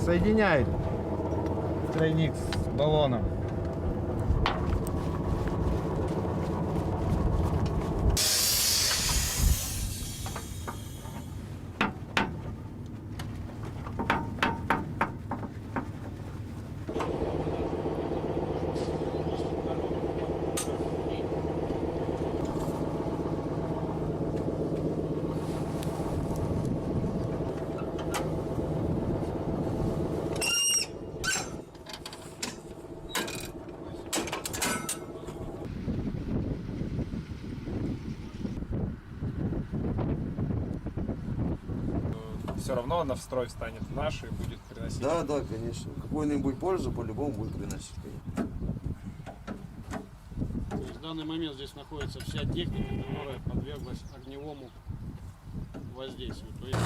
соединяет тройник с баллоном. Все равно она в строй встанет в наш и будет приносить. Да, да, конечно. Какую-нибудь пользу по-любому будет приносить. То есть в данный момент здесь находится вся техника, которая подверглась огневому воздействию. То есть